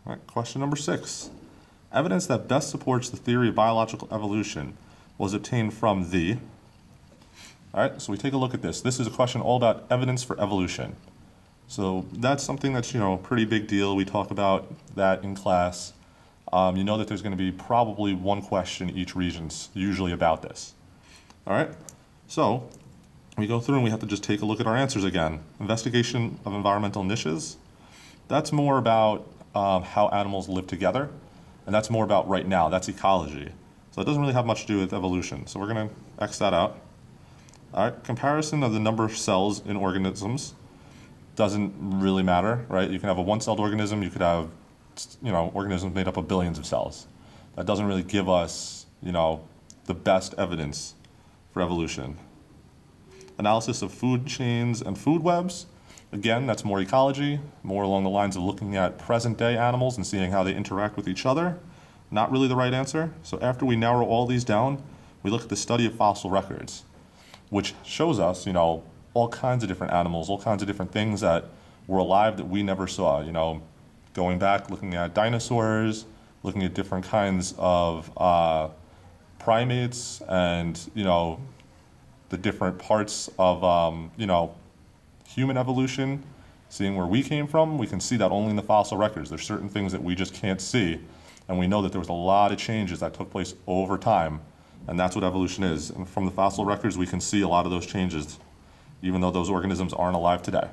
All right, question number 6. Evidence that best supports the theory of biological evolution was obtained from the... All right, so we take a look at this. This is a question all about evidence for evolution. So that's something that's, a pretty big deal. We talk about that in class. You know that there's going to be probably one question each Regents usually about this. All right, so we go through and we have to just take a look at our answers again. Investigation of environmental niches. That's more about how animals live together, and that's more about right now. That's ecology. So it doesn't really have much to do with evolution. So we're going to X that out. All right, comparison of the number of cells in organisms doesn't really matter, right? You can have a one-celled organism. You could have, organisms made up of billions of cells. That doesn't really give us, the best evidence for evolution. Analysis of food chains and food webs. Again, that's more ecology, more along the lines of looking at present-day animals and seeing how they interact with each other. Not really the right answer. So after we narrow all these down, we look at the study of fossil records, which shows us, all kinds of different animals, all kinds of different things that were alive that we never saw. Going back, looking at dinosaurs, looking at different kinds of primates, and the different parts of human evolution, seeing where we came from. We can see that only in the fossil records. There's certain things that we just can't see, and we know that there was a lot of changes that took place over time, and that's what evolution is. And from the fossil records, we can see a lot of those changes, even though those organisms aren't alive today.